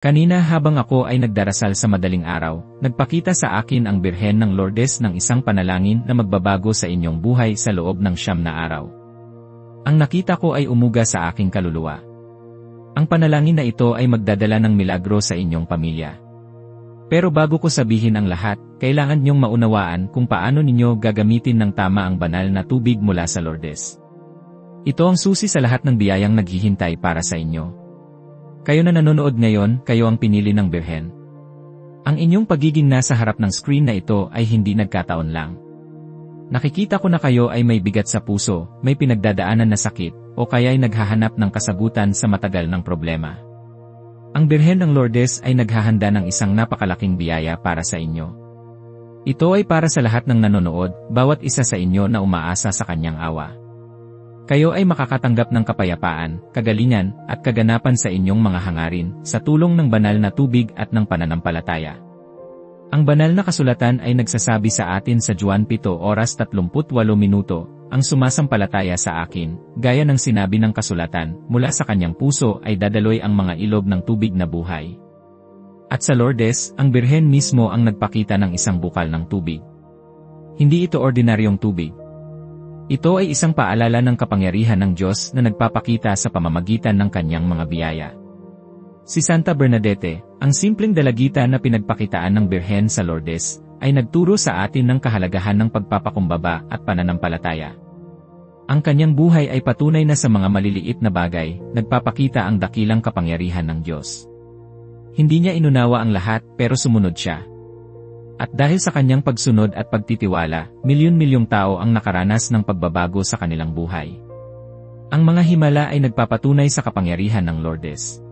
Kanina habang ako ay nagdarasal sa madaling araw, nagpakita sa akin ang Birhen ng Lourdes ng isang panalangin na magbabago sa inyong buhay sa loob ng 9 na araw. Ang nakita ko ay umuga sa aking kaluluwa. Ang panalangin na ito ay magdadala ng milagro sa inyong pamilya. Pero bago ko sabihin ang lahat, kailangan niyong maunawaan kung paano ninyo gagamitin ng tama ang banal na tubig mula sa Lourdes. Ito ang susi sa lahat ng biyayang naghihintay para sa inyo. Kayo na nanonood ngayon, kayo ang pinili ng Birhen. Ang inyong pagiging nasa harap ng screen na ito ay hindi nagkataon lang. Nakikita ko na kayo ay may bigat sa puso, may pinagdadaanan na sakit, o kaya ay naghahanap ng kasagutan sa matagal ng problema. Ang Birhen ng Lourdes ay naghahanda ng isang napakalaking biyaya para sa inyo. Ito ay para sa lahat ng nanonood, bawat isa sa inyo na umaasa sa kanyang awa. Kayo ay makakatanggap ng kapayapaan, kagalingan, at kaganapan sa inyong mga hangarin, sa tulong ng banal na tubig at ng pananampalataya. Ang banal na kasulatan ay nagsasabi sa atin sa Juan 7:38, ang sumasampalataya sa akin, gaya ng sinabi ng kasulatan, mula sa kanyang puso ay dadaloy ang mga ilog ng tubig na buhay. At sa Lourdes, ang Birhen mismo ang nagpakita ng isang bukal ng tubig. Hindi ito ordinaryong tubig. Ito ay isang paalala ng kapangyarihan ng Diyos na nagpapakita sa pamamagitan ng kanyang mga biyaya. Si Santa Bernadette, ang simpleng dalagita na pinagpakitaan ng Birhen sa Lourdes, ay nagturo sa atin ng kahalagahan ng pagpapakumbaba at pananampalataya. Ang kanyang buhay ay patunay na sa mga maliliit na bagay, nagpapakita ang dakilang kapangyarihan ng Diyos. Hindi niya inunawa ang lahat pero sumunod siya. At dahil sa kanyang pagsunod at pagtitiwala, milyon-milyong tao ang nakaranas ng pagbabago sa kanilang buhay. Ang mga himala ay nagpapatunay sa kapangyarihan ng Lourdes.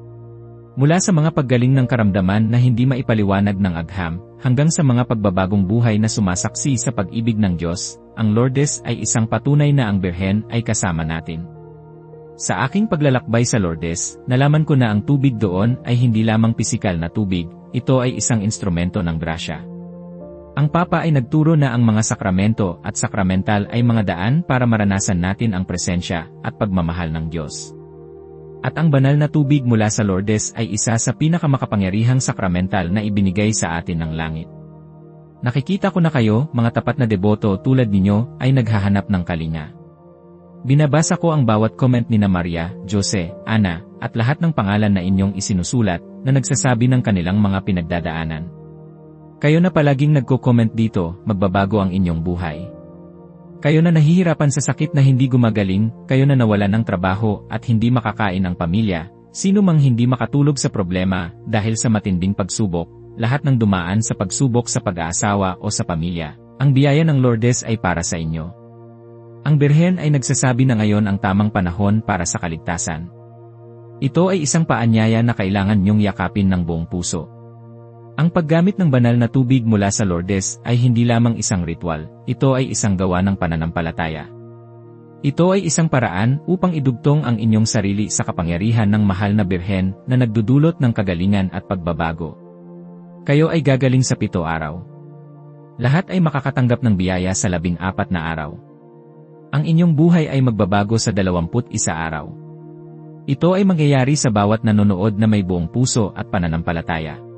Mula sa mga paggaling ng karamdaman na hindi maipaliwanag ng agham, hanggang sa mga pagbabagong buhay na sumasaksi sa pag-ibig ng Diyos, ang Lourdes ay isang patunay na ang Birhen ay kasama natin. Sa aking paglalakbay sa Lourdes, nalaman ko na ang tubig doon ay hindi lamang pisikal na tubig, ito ay isang instrumento ng grasya. Ang Papa ay nagturo na ang mga sakramento at sakramental ay mga daan para maranasan natin ang presensya at pagmamahal ng Diyos. At ang banal na tubig mula sa Lourdes ay isa sa pinakamakapangyarihang sakramental na ibinigay sa atin ng langit. Nakikita ko na kayo, mga tapat na deboto tulad ninyo, ay naghahanap ng kalinga. Binabasa ko ang bawat comment ni Maria, Jose, Ana, at lahat ng pangalan na inyong isinusulat na nagsasabi ng kanilang mga pinagdadaanan. Kayo na palaging nagko-comment dito, magbabago ang inyong buhay. Kayo na nahihirapan sa sakit na hindi gumagaling, kayo na nawalan ng trabaho at hindi makakain ang pamilya, sino mang hindi makatulog sa problema dahil sa matinding pagsubok, lahat ng dumaan sa pagsubok sa pag-aasawa o sa pamilya, ang biyaya ng Lourdes ay para sa inyo. Ang Birhen ay nagsasabi na ngayon ang tamang panahon para sa kaligtasan. Ito ay isang paanyaya na kailangan niyong yakapin ng buong puso. Ang paggamit ng banal na tubig mula sa Lourdes ay hindi lamang isang ritual, ito ay isang gawa ng pananampalataya. Ito ay isang paraan upang idugtong ang inyong sarili sa kapangyarihan ng mahal na Birhen na nagdudulot ng kagalingan at pagbabago. Kayo ay gagaling sa 7 araw. Lahat ay makakatanggap ng biyaya sa 14 na araw. Ang inyong buhay ay magbabago sa 21 araw. Ito ay mangyayari sa bawat nanonood na may buong puso at pananampalataya.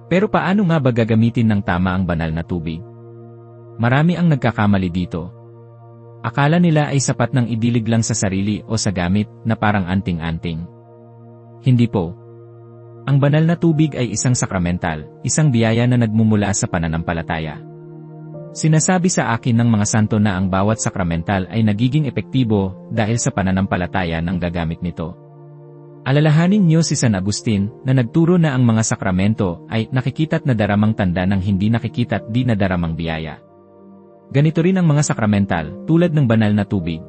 Pero paano nga ba gagamitin ng tama ang banal na tubig? Marami ang nagkakamali dito. Akala nila ay sapat ng idilig lang sa sarili o sa gamit na parang anting-anting. Hindi po. Ang banal na tubig ay isang sakramental, isang biyaya na nagmumula sa pananampalataya. Sinasabi sa akin ng mga santo na ang bawat sakramental ay nagiging epektibo dahil sa pananampalataya ng gagamit nito. Alalahanin niyo si San Agustin na nagturo na ang mga sakramento ay nakikita't nadaramang tanda ng hindi nakikita't di nadaramang biyaya. Ganito rin ang mga sakramental, tulad ng banal na tubig.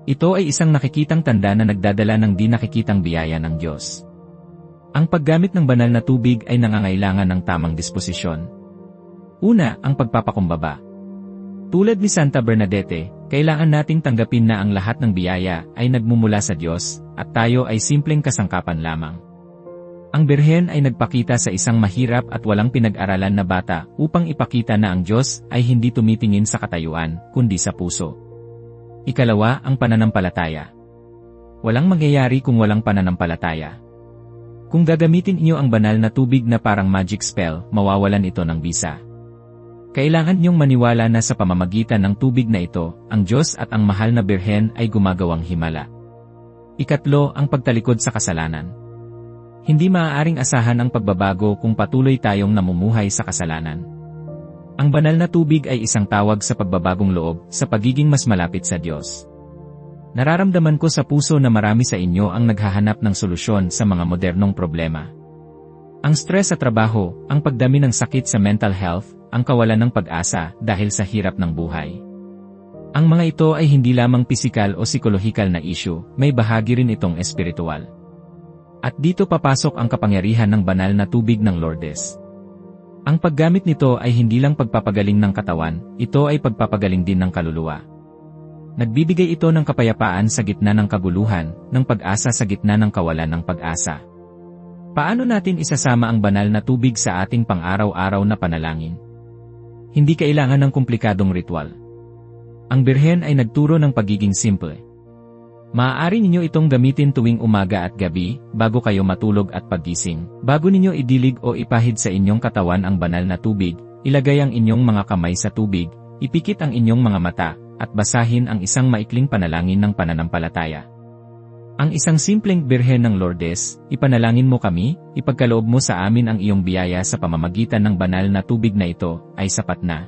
Ito ay isang nakikitang tanda na nagdadala ng di nakikitang biyaya ng Diyos. Ang paggamit ng banal na tubig ay nangangailangan ng tamang disposisyon. Una, ang pagpapakumbaba. Tulad ni Santa Bernadette, kailangan nating tanggapin na ang lahat ng biyaya ay nagmumula sa Diyos, at tayo ay simpleng kasangkapan lamang. Ang Birhen ay nagpakita sa isang mahirap at walang pinag-aralan na bata upang ipakita na ang Diyos ay hindi tumitingin sa katayuan, kundi sa puso. Ikalawa, ang pananampalataya. Walang mangyayari kung walang pananampalataya. Kung gagamitin niyo ang banal na tubig na parang magic spell, mawawalan ito ng bisa. Kailangan niyong maniwala na sa pamamagitan ng tubig na ito, ang Diyos at ang mahal na Birhen ay gumagawang himala. Ikatlo, ang pagtalikod sa kasalanan. Hindi maaaring asahan ang pagbabago kung patuloy tayong namumuhay sa kasalanan. Ang banal na tubig ay isang tawag sa pagbabagong loob, sa pagiging mas malapit sa Diyos. Nararamdaman ko sa puso na marami sa inyo ang naghahanap ng solusyon sa mga modernong problema. Ang stress sa trabaho, ang pagdami ng sakit sa mental health, ang kawalan ng pag-asa dahil sa hirap ng buhay. Ang mga ito ay hindi lamang pisikal o psikolohikal na issue, may bahagi rin itong espiritual. At dito papasok ang kapangyarihan ng banal na tubig ng Lourdes. Ang paggamit nito ay hindi lang pagpapagaling ng katawan, ito ay pagpapagaling din ng kaluluwa. Nagbibigay ito ng kapayapaan sa gitna ng kaguluhan, ng pag-asa sa gitna ng kawalan ng pag-asa. Paano natin isasama ang banal na tubig sa ating pang-araw-araw na panalangin? Hindi kailangan ng komplikadong ritual. Ang Birhen ay nagturo ng pagiging simple. Maaari ninyo itong gamitin tuwing umaga at gabi, bago kayo matulog at paggising. Bago ninyo idilig o ipahid sa inyong katawan ang banal na tubig, ilagay ang inyong mga kamay sa tubig, ipikit ang inyong mga mata, at basahin ang isang maikling panalangin ng pananampalataya. Ang isang simpleng Birhen ng Lourdes, ipanalangin mo kami, ipagkaloob mo sa amin ang iyong biyaya sa pamamagitan ng banal na tubig na ito, ay sapat na.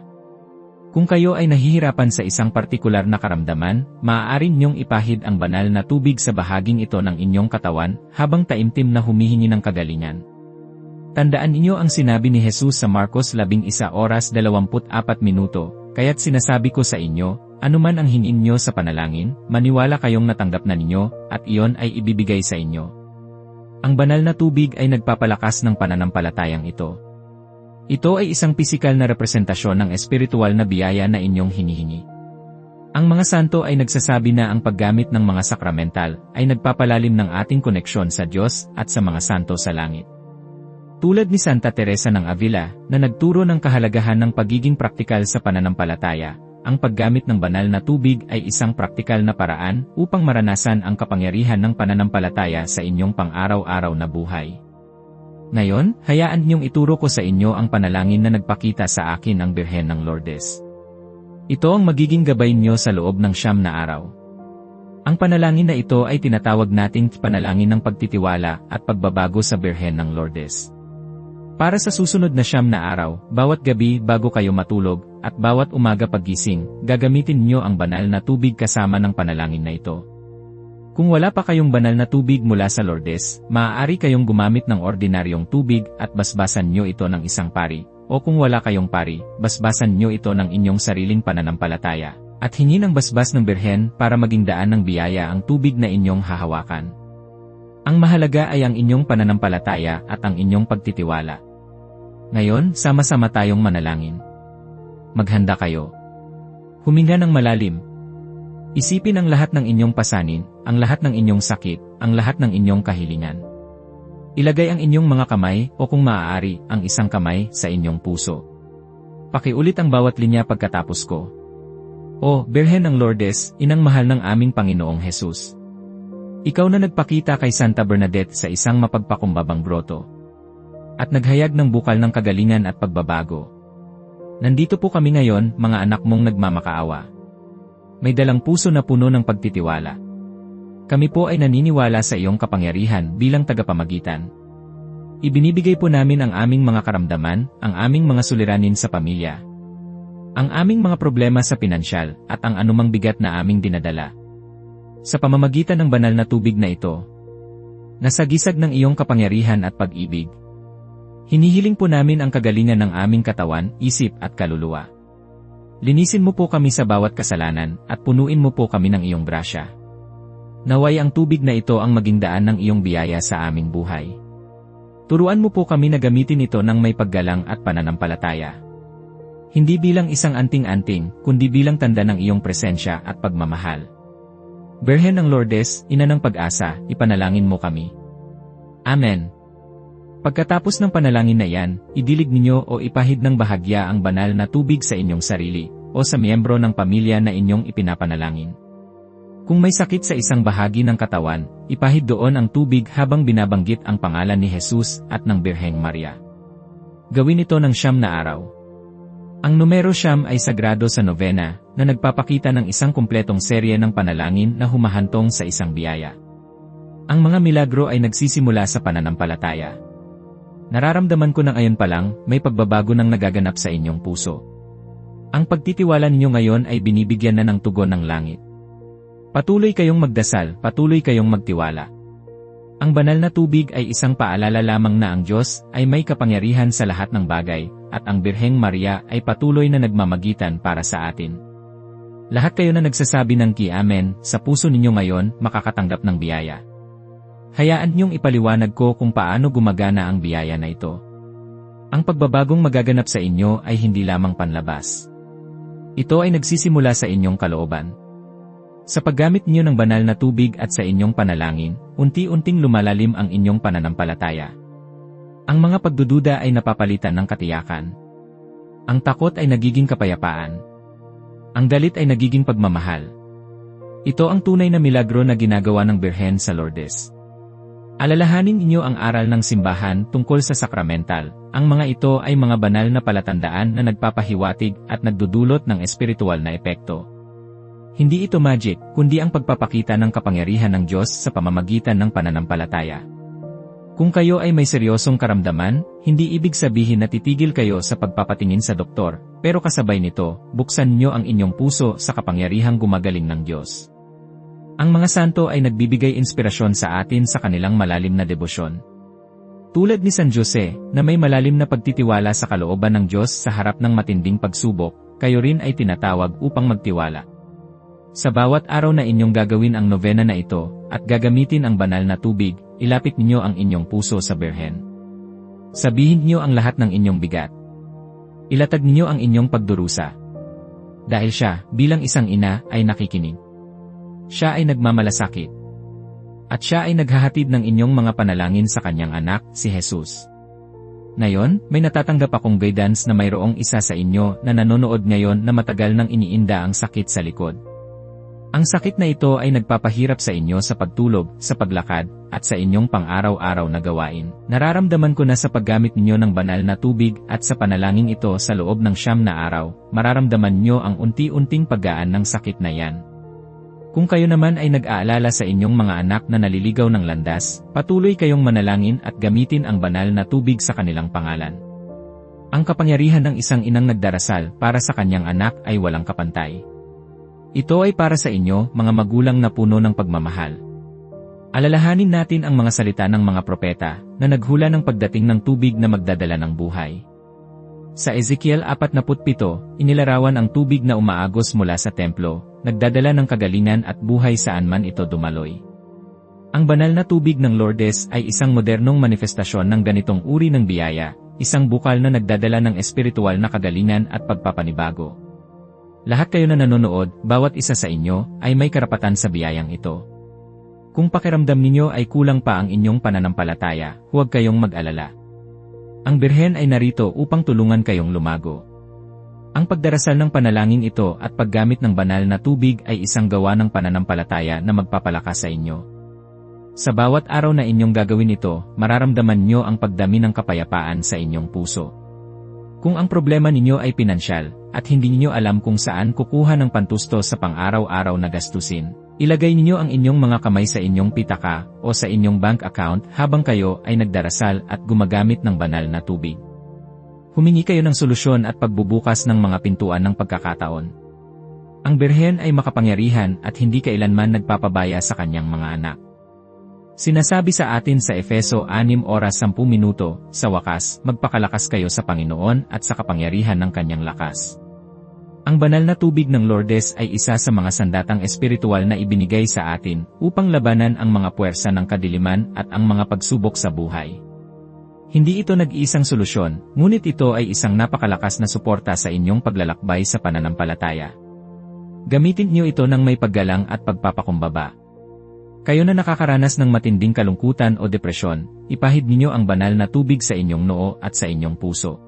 Kung kayo ay nahihirapan sa isang partikular na karamdaman, maaari niyong ipahid ang banal na tubig sa bahaging ito ng inyong katawan, habang taimtim na humihingi ng kagalingan. Tandaan ninyo ang sinabi ni Jesus sa Marcos 11:24, kaya't sinasabi ko sa inyo, anuman ang hingin nyo sa panalangin, maniwala kayong natanggap na ninyo, at iyon ay ibibigay sa inyo. Ang banal na tubig ay nagpapalakas ng pananampalatayang ito. Ito ay isang pisikal na representasyon ng espiritual na biyaya na inyong hinihingi. Ang mga santo ay nagsasabi na ang paggamit ng mga sakramental ay nagpapalalim ng ating koneksyon sa Diyos at sa mga santo sa langit. Tulad ni Santa Teresa ng Avila, na nagturo ng kahalagahan ng pagiging praktikal sa pananampalataya, ang paggamit ng banal na tubig ay isang praktikal na paraan upang maranasan ang kapangyarihan ng pananampalataya sa inyong pang-araw-araw na buhay. Ngayon, hayaan niyong ituro ko sa inyo ang panalangin na nagpakita sa akin ang Birhen ng Lourdes. Ito ang magiging gabay niyo sa loob ng 9 na araw. Ang panalangin na ito ay tinatawag nating panalangin ng pagtitiwala at pagbabago sa Birhen ng Lourdes. Para sa susunod na 9 na araw, bawat gabi bago kayo matulog, at bawat umaga paggising, gagamitin niyo ang banal na tubig kasama ng panalangin na ito. Kung wala pa kayong banal na tubig mula sa Lourdes, maaari kayong gumamit ng ordinaryong tubig at basbasan niyo ito ng isang pari, o kung wala kayong pari, basbasan niyo ito ng inyong sariling pananampalataya, at hingin ang basbas ng Birhen para maging daan ng biyaya ang tubig na inyong hahawakan. Ang mahalaga ay ang inyong pananampalataya at ang inyong pagtitiwala. Ngayon, sama-sama tayong manalangin. Maghanda kayo. Huminga ng malalim. Isipin ang lahat ng inyong pasanin, ang lahat ng inyong sakit, ang lahat ng inyong kahilingan. Ilagay ang inyong mga kamay, o kung maaari, ang isang kamay, sa inyong puso. Pakiulit ang bawat linya pagkatapos ko. O, Birhen ng Lourdes, inang mahal ng aming Panginoong Hesus. Ikaw na nagpakita kay Santa Bernadette sa isang mapagpakumbabang groto, at naghayag ng bukal ng kagalingan at pagbabago. Nandito po kami ngayon, mga anak mong nagmamakaawa. May dalang puso na puno ng pagtitiwala. Kami po ay naniniwala sa iyong kapangyarihan bilang tagapamagitan. Ibinibigay po namin ang aming mga karamdaman, ang aming mga suliranin sa pamilya, ang aming mga problema sa pinansyal, at ang anumang bigat na aming dinadala. Sa pamamagitan ng banal na tubig na ito, nasagisag ng iyong kapangyarihan at pag-ibig. Hinihiling po namin ang kagalingan ng aming katawan, isip at kaluluwa. Linisin mo po kami sa bawat kasalanan, at punuin mo po kami ng iyong grasya. Naway ang tubig na ito ang maging daan ng iyong biyaya sa aming buhay. Turuan mo po kami na gamitin ito ng may paggalang at pananampalataya. Hindi bilang isang anting-anting, kundi bilang tanda ng iyong presensya at pagmamahal. Birhen ng Lourdes, ina ng pag-asa, ipanalangin mo kami. Amen. Pagkatapos ng panalangin na iyan, idilig ninyo o ipahid ng bahagya ang banal na tubig sa inyong sarili, o sa miyembro ng pamilya na inyong ipinapanalangin. Kung may sakit sa isang bahagi ng katawan, ipahid doon ang tubig habang binabanggit ang pangalan ni Jesus at ng Birheng Maria. Gawin ito ng 9 na araw. Ang numero 9 ay sagrado sa novena, na nagpapakita ng isang kumpletong serye ng panalangin na humahantong sa isang biyaya. Ang mga milagro ay nagsisimula sa pananampalataya. Nararamdaman ko na ngayon pa lang, may pagbabago nang nagaganap sa inyong puso. Ang pagtitiwala ninyo ngayon ay binibigyan na ng tugon ng langit. Patuloy kayong magdasal, patuloy kayong magtiwala. Ang banal na tubig ay isang paalala lamang na ang Diyos ay may kapangyarihan sa lahat ng bagay, at ang Birheng Maria ay patuloy na nagmamagitan para sa atin. Lahat kayo na nagsasabi ng Amen, sa puso ninyo ngayon, makakatanggap ng biyaya. Hayaan niyong ipaliwanag ko kung paano gumagana ang biyaya na ito. Ang pagbabagong magaganap sa inyo ay hindi lamang panlabas. Ito ay nagsisimula sa inyong kalooban. Sa paggamit niyo ng banal na tubig at sa inyong panalangin, unti-unting lumalalim ang inyong pananampalataya. Ang mga pagdududa ay napapalitan ng katiyakan. Ang takot ay nagiging kapayapaan. Ang galit ay nagiging pagmamahal. Ito ang tunay na milagro na ginagawa ng Birhen sa Lourdes. Alalahanin inyo ang aral ng simbahan tungkol sa sakramental. Ang mga ito ay mga banal na palatandaan na nagpapahiwatig at nagdudulot ng espiritual na epekto. Hindi ito magic, kundi ang pagpapakita ng kapangyarihan ng Diyos sa pamamagitan ng pananampalataya. Kung kayo ay may seryosong karamdaman, hindi ibig sabihin na titigil kayo sa pagpapatingin sa doktor, pero kasabay nito, buksan niyo ang inyong puso sa kapangyarihang gumagaling ng Diyos. Ang mga santo ay nagbibigay inspirasyon sa atin sa kanilang malalim na debosyon. Tulad ni San Jose, na may malalim na pagtitiwala sa kalooban ng Diyos sa harap ng matinding pagsubok, kayo rin ay tinatawag upang magtiwala. Sa bawat araw na inyong gagawin ang novena na ito, at gagamitin ang banal na tubig, ilapit niyo ang inyong puso sa Birhen. Sabihin niyo ang lahat ng inyong bigat. Ilatag niyo ang inyong pagdurusa. Dahil siya, bilang isang ina, ay nakikinig. Siya ay nagmamalasakit. At siya ay naghahatid ng inyong mga panalangin sa kanyang anak, si Jesus. Ngayon, may natatanggap akong guidance na mayroong isa sa inyo na nanonood ngayon na matagal nang iniinda ang sakit sa likod. Ang sakit na ito ay nagpapahirap sa inyo sa pagtulog, sa paglakad, at sa inyong pang-araw-araw na gawain. Nararamdaman ko na sa paggamit ninyo ng banal na tubig at sa panalangin ito sa loob ng 9 na araw, mararamdaman nyo ang unti-unting paggaan ng sakit na yan. Kung kayo naman ay nag-aalala sa inyong mga anak na naliligaw ng landas, patuloy kayong manalangin at gamitin ang banal na tubig sa kanilang pangalan. Ang kapangyarihan ng isang inang nagdarasal para sa kanyang anak ay walang kapantay. Ito ay para sa inyo, mga magulang na puno ng pagmamahal. Alalahanin natin ang mga salita ng mga propeta na naghula ng pagdating ng tubig na magdadala ng buhay. Sa Ezekiel 47, inilarawan ang tubig na umaagos mula sa templo, nagdadala ng kagalingan at buhay saan man ito dumaloy. Ang banal na tubig ng Lourdes ay isang modernong manifestasyon ng ganitong uri ng biyaya, isang bukal na nagdadala ng espiritual na kagalingan at pagpapanibago. Lahat kayo na nanonood, bawat isa sa inyo, ay may karapatan sa biyayang ito. Kung pakiramdam ninyo ay kulang pa ang inyong pananampalataya, huwag kayong mag-alala. Ang Birhen ay narito upang tulungan kayong lumago. Ang pagdarasal ng panalangin ito at paggamit ng banal na tubig ay isang gawa ng pananampalataya na magpapalakas sa inyo. Sa bawat araw na inyong gagawin ito, mararamdaman nyo ang pagdami ng kapayapaan sa inyong puso. Kung ang problema ninyo ay pinansyal, at hindi ninyo alam kung saan kukuha ng pantusto sa pang-araw-araw na gastusin, ilagay ninyo ang inyong mga kamay sa inyong pitaka o sa inyong bank account habang kayo ay nagdarasal at gumagamit ng banal na tubig. Humingi kayo ng solusyon at pagbubukas ng mga pintuan ng pagkakataon. Ang Birhen ay makapangyarihan at hindi kailanman nagpapabaya sa kanyang mga anak. Sinasabi sa atin sa Efeso 6:10, sa wakas, magpakalakas kayo sa Panginoon at sa kapangyarihan ng kanyang lakas. Ang banal na tubig ng Lourdes ay isa sa mga sandatang espiritual na ibinigay sa atin upang labanan ang mga puwersa ng kadiliman at ang mga pagsubok sa buhay. Hindi ito nag-iisang solusyon, ngunit ito ay isang napakalakas na suporta sa inyong paglalakbay sa pananampalataya. Gamitin niyo ito ng may paggalang at pagpapakumbaba. Kayo na nakakaranas ng matinding kalungkutan o depresyon, ipahid ninyo ang banal na tubig sa inyong noo at sa inyong puso.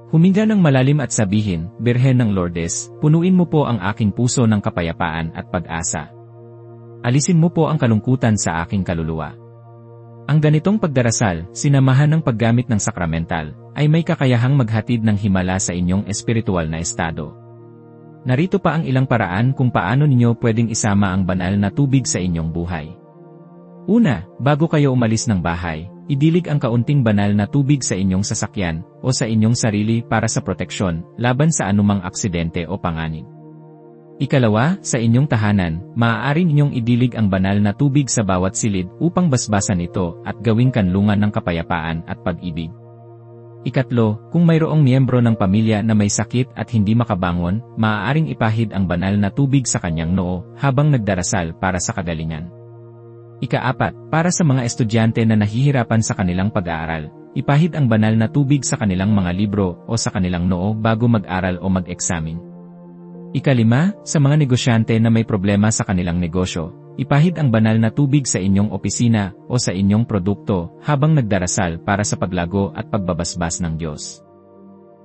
Huminga ng malalim at sabihin, Birhen ng Lourdes, punuin mo po ang aking puso ng kapayapaan at pag-asa. Alisin mo po ang kalungkutan sa aking kaluluwa. Ang ganitong pagdarasal, sinamahan ng paggamit ng sakramental, ay may kakayahang maghatid ng himala sa inyong espiritual na estado. Narito pa ang ilang paraan kung paano ninyo pwedeng isama ang banal na tubig sa inyong buhay. Una, bago kayo umalis ng bahay, idilig ang kaunting banal na tubig sa inyong sasakyan o sa inyong sarili para sa proteksyon laban sa anumang aksidente o panganib. Ikalawa, sa inyong tahanan, maaari ninyong idilig ang banal na tubig sa bawat silid upang basbasan ito at gawing kanlungan ng kapayapaan at pag-ibig. Ikatlo, kung mayroong miyembro ng pamilya na may sakit at hindi makabangon, maaaring ipahid ang banal na tubig sa kanyang noo habang nagdarasal para sa kagalingan. Ikaapat, para sa mga estudyante na nahihirapan sa kanilang pag-aaral, ipahid ang banal na tubig sa kanilang mga libro o sa kanilang noo bago mag-aral o mag-eksamin. Ikalima, sa mga negosyante na may problema sa kanilang negosyo, ipahid ang banal na tubig sa inyong opisina o sa inyong produkto habang nagdarasal para sa paglago at pagbabasbas ng Diyos.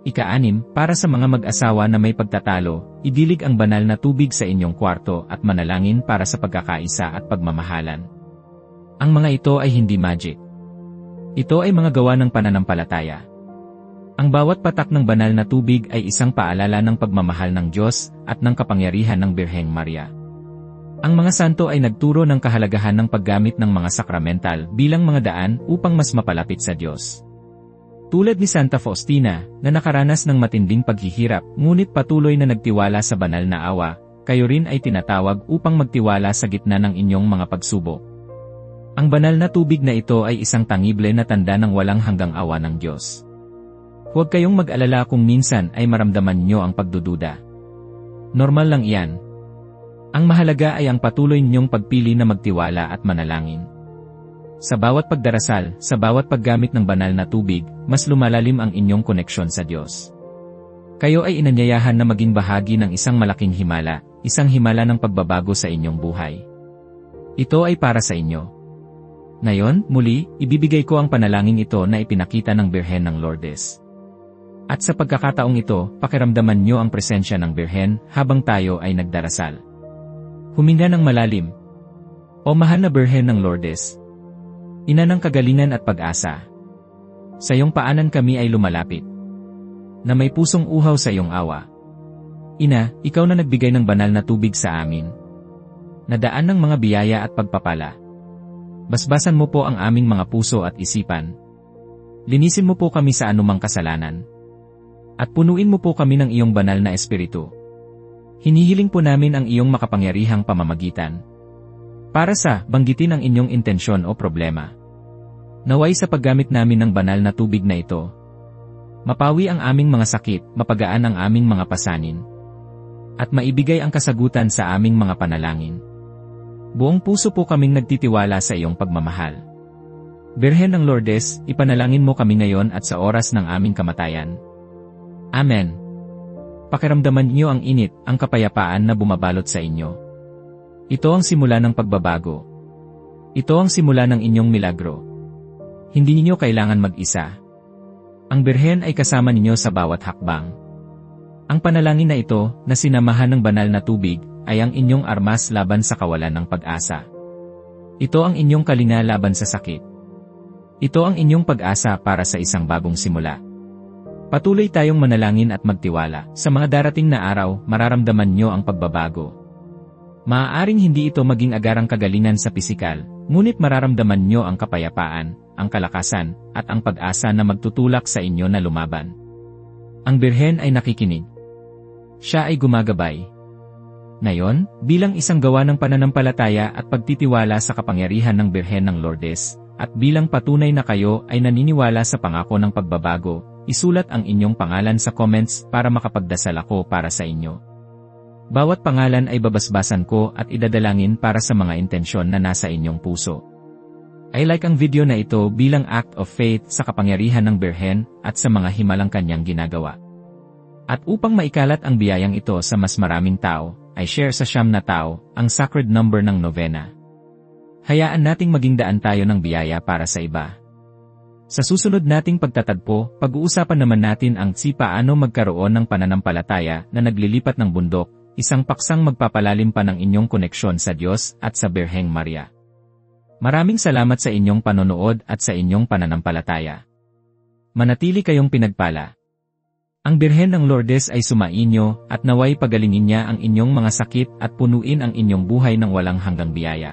Ika-anim, para sa mga mag-asawa na may pagtatalo, idilig ang banal na tubig sa inyong kwarto at manalangin para sa pagkakaisa at pagmamahalan. Ang mga ito ay hindi magic. Ito ay mga gawa ng pananampalataya. Ang bawat patak ng banal na tubig ay isang paalala ng pagmamahal ng Diyos at ng kapangyarihan ng Birheng Maria. Ang mga santo ay nagturo ng kahalagahan ng paggamit ng mga sakramental bilang mga daan upang mas mapalapit sa Diyos. Tulad ni Santa Faustina, na nakaranas ng matinding paghihirap ngunit patuloy na nagtiwala sa banal na awa, kayo rin ay tinatawag upang magtiwala sa gitna ng inyong mga pagsubok. Ang banal na tubig na ito ay isang tangible na tanda ng walang hanggang awa ng Diyos. Huwag kayong mag-alala kung minsan ay maramdaman nyo ang pagdududa. Normal lang iyan. Ang mahalaga ay ang patuloy ninyong pagpili na magtiwala at manalangin. Sa bawat pagdarasal, sa bawat paggamit ng banal na tubig, mas lumalalim ang inyong koneksyon sa Diyos. Kayo ay inanyayahan na maging bahagi ng isang malaking himala, isang himala ng pagbabago sa inyong buhay. Ito ay para sa inyo. Ngayon, muli, ibibigay ko ang panalangin ito na ipinakita ng Birhen ng Lourdes. At sa pagkakataong ito, pakiramdaman nyo ang presensya ng Birhen habang tayo ay nagdarasal. Huminga ng malalim. O mahal na Birhen ng Lourdes, ina ng kagalingan at pag-asa, sa iyong paanan kami ay lumalapit, na may pusong uhaw sa iyong awa. Ina, ikaw na nagbigay ng banal na tubig sa amin, na daan ng mga biyaya at pagpapala. Basbasan mo po ang aming mga puso at isipan. Linisin mo po kami sa anumang kasalanan. At punuin mo po kami ng iyong banal na espiritu. Hinihiling po namin ang iyong makapangyarihang pamamagitan. Para sa banggitin ang inyong intensyon o problema. Naway sa paggamit namin ng banal na tubig na ito, mapawi ang aming mga sakit, mapagaan ang aming mga pasanin, at maibigay ang kasagutan sa aming mga panalangin. Buong puso po kaming nagtitiwala sa iyong pagmamahal. Birhen ng Lourdes, ipanalangin mo kami ngayon at sa oras ng aming kamatayan. Amen. Pakiramdaman niyo ang init, ang kapayapaan na bumabalot sa inyo. Ito ang simula ng pagbabago. Ito ang simula ng inyong milagro. Hindi niyo kailangan mag-isa. Ang Birhen ay kasama ninyo sa bawat hakbang. Ang panalangin na ito, na sinamahan ng banal na tubig, ay ang inyong armas laban sa kawalan ng pag-asa. Ito ang inyong kalinga laban sa sakit. Ito ang inyong pag-asa para sa isang bagong simula. Patuloy tayong manalangin at magtiwala. Sa mga darating na araw, mararamdaman nyo ang pagbabago. Maaaring hindi ito maging agarang kagalingan sa pisikal, ngunit mararamdaman nyo ang kapayapaan, ang kalakasan, at ang pag-asa na magtutulak sa inyo na lumaban. Ang Birhen ay nakikinig. Siya ay gumagabay. Ngayon, bilang isang gawa ng pananampalataya at pagtitiwala sa kapangyarihan ng Birhen ng Lourdes, at bilang patunay na kayo ay naniniwala sa pangako ng pagbabago, isulat ang inyong pangalan sa comments para makapagdasal ako para sa inyo. Bawat pangalan ay babasbasan ko at idadalangin para sa mga intensyon na nasa inyong puso. I like ang video na ito bilang act of faith sa kapangyarihan ng Birhen at sa mga himalang kanyang ginagawa. At upang maikalat ang biyayang ito sa mas maraming tao, ay share sa 9 na tao ang sacred number ng novena. Hayaan nating maging daan tayo ng biyaya para sa iba. Sa susunod nating pagtatagpo, pag-uusapan naman natin ang paano magkaroon ng pananampalataya na naglilipat ng bundok, isang paksang magpapalalim pa ng inyong koneksyon sa Diyos at sa Birheng Maria. Maraming salamat sa inyong panonood at sa inyong pananampalataya. Manatili kayong pinagpala. Ang Birhen ng Lourdes ay sumainyo at naway pagalingin niya ang inyong mga sakit at punuin ang inyong buhay ng walang hanggang biyaya.